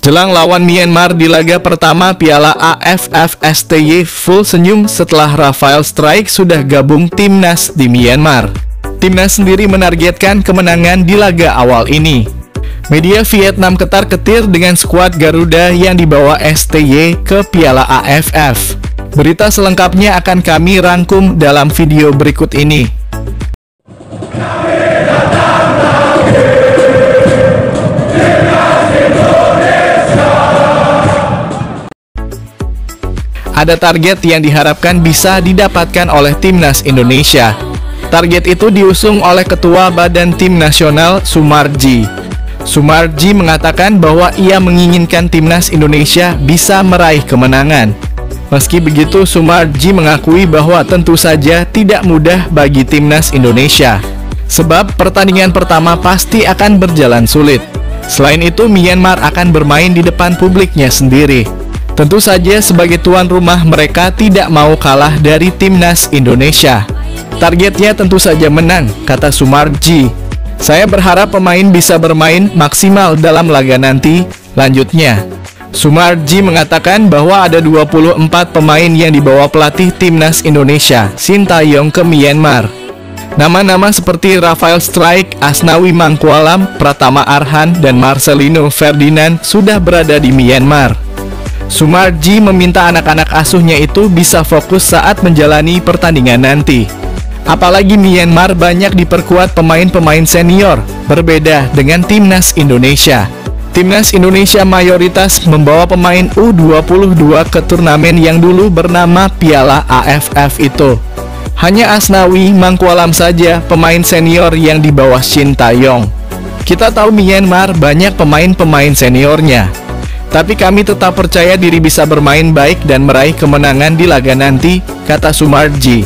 Jelang lawan Myanmar di laga pertama Piala AFF, STY full senyum setelah Rafael Strike sudah gabung timnas di Myanmar. Timnas sendiri menargetkan kemenangan di laga awal ini. Media Vietnam ketar-ketir dengan skuad Garuda yang dibawa STY ke Piala AFF. Berita selengkapnya akan kami rangkum dalam video berikut ini. Ada target yang diharapkan bisa didapatkan oleh Timnas Indonesia. Target itu diusung oleh Ketua Badan Tim Nasional, Sumarji. Sumarji mengatakan bahwa ia menginginkan Timnas Indonesia bisa meraih kemenangan. Meski begitu, Sumarji mengakui bahwa tentu saja tidak mudah bagi Timnas Indonesia, sebab pertandingan pertama pasti akan berjalan sulit. Selain itu, Myanmar akan bermain di depan publiknya sendiri. Tentu saja sebagai tuan rumah mereka tidak mau kalah dari Timnas Indonesia. Targetnya tentu saja menang, kata Sumarji. Saya berharap pemain bisa bermain maksimal dalam laga nanti, lanjutnya. Sumarji mengatakan bahwa ada 24 pemain yang dibawa pelatih Timnas Indonesia, Shin Tae-yong, ke Myanmar. Nama-nama seperti Rafael Strike, Asnawi Mangkualam, Pratama Arhan, dan Marcelino Ferdinand sudah berada di Myanmar. Sumarji meminta anak-anak asuhnya itu bisa fokus saat menjalani pertandingan nanti. Apalagi Myanmar banyak diperkuat pemain-pemain senior, berbeda dengan Timnas Indonesia. Timnas Indonesia mayoritas membawa pemain U22 ke turnamen yang dulu bernama Piala AFF itu. Hanya Asnawi Mangkualam saja pemain senior yang di bawah Shin Tae-yong. Kita tahu Myanmar banyak pemain-pemain seniornya. Tapi kami tetap percaya diri bisa bermain baik dan meraih kemenangan di laga nanti, kata Sumarji.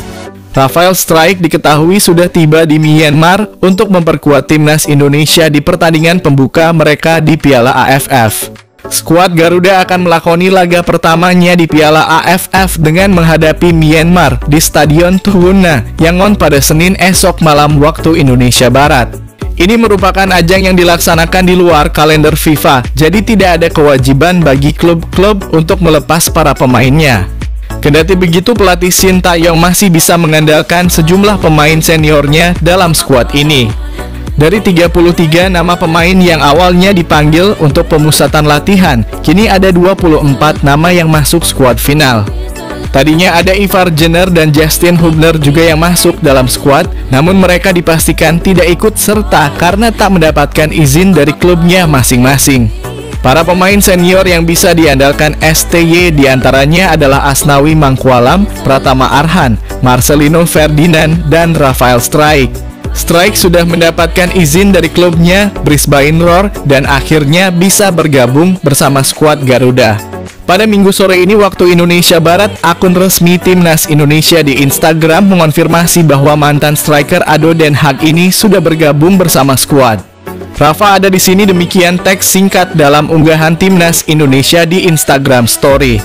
Rafael Strike diketahui sudah tiba di Myanmar untuk memperkuat Timnas Indonesia di pertandingan pembuka mereka di Piala AFF. Skuad Garuda akan melakoni laga pertamanya di Piala AFF dengan menghadapi Myanmar di Stadion Tuhuna, Yangon pada Senin esok malam waktu Indonesia Barat. Ini merupakan ajang yang dilaksanakan di luar kalender FIFA, jadi tidak ada kewajiban bagi klub-klub untuk melepas para pemainnya. Kendati begitu, pelatih Shin Tae-yong masih bisa mengandalkan sejumlah pemain seniornya dalam skuad ini. Dari 33 nama pemain yang awalnya dipanggil untuk pemusatan latihan, kini ada 24 nama yang masuk skuad final. Tadinya ada Ivar Jenner dan Justin Hubner juga yang masuk dalam skuad, namun mereka dipastikan tidak ikut serta karena tak mendapatkan izin dari klubnya masing-masing. Para pemain senior yang bisa diandalkan STY diantaranya adalah Asnawi Mangkualam, Pratama Arhan, Marcelino Ferdinand, dan Rafael Strike. Strike sudah mendapatkan izin dari klubnya Brisbane Roar dan akhirnya bisa bergabung bersama skuad Garuda. Pada Minggu sore ini waktu Indonesia Barat, akun resmi Timnas Indonesia di Instagram mengonfirmasi bahwa mantan striker Ado Den Haag ini sudah bergabung bersama skuad. Rafa ada di sini, demikian teks singkat dalam unggahan Timnas Indonesia di Instagram Story.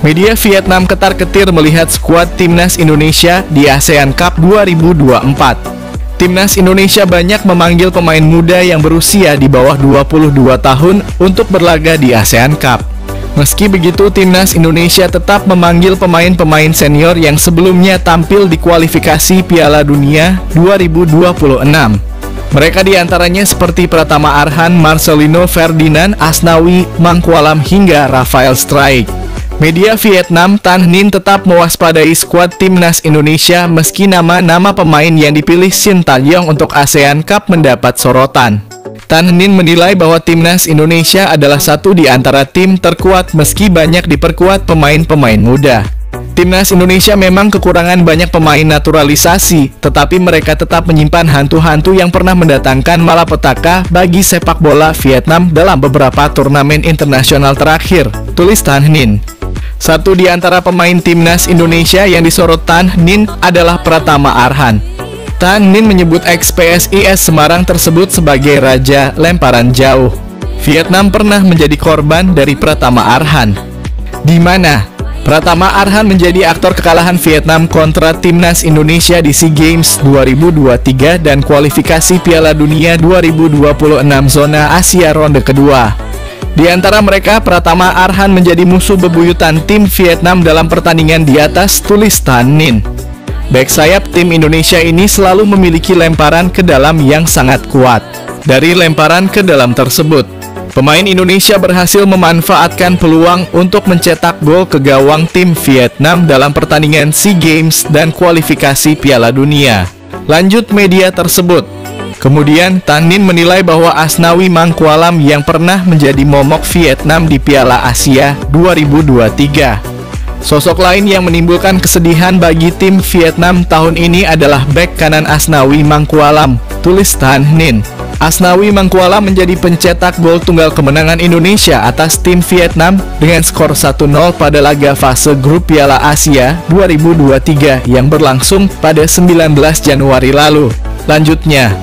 Media Vietnam ketar-ketir melihat skuad Timnas Indonesia di ASEAN Cup 2024. Timnas Indonesia banyak memanggil pemain muda yang berusia di bawah 22 tahun untuk berlaga di ASEAN Cup. Meski begitu, Timnas Indonesia tetap memanggil pemain-pemain senior yang sebelumnya tampil di kualifikasi Piala Dunia 2026. Mereka diantaranya seperti Pratama Arhan, Marcelino Ferdinand, Asnawi Mangkualam hingga Rafael Strike. Media Vietnam Tan Ninh tetap mewaspadai skuad Timnas Indonesia meski nama-nama pemain yang dipilih Shin Tae-yong untuk ASEAN Cup mendapat sorotan. Tan Ninh menilai bahwa Timnas Indonesia adalah satu di antara tim terkuat meski banyak diperkuat pemain-pemain muda. Timnas Indonesia memang kekurangan banyak pemain naturalisasi, tetapi mereka tetap menyimpan hantu-hantu yang pernah mendatangkan malapetaka bagi sepak bola Vietnam dalam beberapa turnamen internasional terakhir, tulis Tan Ninh. Satu di antara pemain Timnas Indonesia yang disorot Tan Ninh adalah Pratama Arhan. Tan Ninh menyebut ex-PSIS Semarang tersebut sebagai raja lemparan jauh. Vietnam pernah menjadi korban dari Pratama Arhan. Di mana? Pratama Arhan menjadi aktor kekalahan Vietnam kontra timnas Indonesia di SEA Games 2023 dan kualifikasi Piala Dunia 2026 zona Asia ronde kedua. Di antara mereka, Pratama Arhan menjadi musuh bebuyutan tim Vietnam dalam pertandingan di atas, tulis Tan Ninh. Bek sayap tim Indonesia ini selalu memiliki lemparan ke dalam yang sangat kuat. Dari lemparan ke dalam tersebut, pemain Indonesia berhasil memanfaatkan peluang untuk mencetak gol ke gawang tim Vietnam dalam pertandingan SEA Games dan kualifikasi Piala Dunia. Lanjut media tersebut. Kemudian, Tan Ninh menilai bahwa Asnawi Mangkualam yang pernah menjadi momok Vietnam di Piala Asia 2023. Sosok lain yang menimbulkan kesedihan bagi tim Vietnam tahun ini adalah bek kanan Asnawi Mangkualam, tulis Tan Ninh. Asnawi Mangkualam menjadi pencetak gol tunggal kemenangan Indonesia atas tim Vietnam dengan skor 1-0 pada laga fase grup Piala Asia 2023 yang berlangsung pada 19 Januari lalu. Lanjutnya,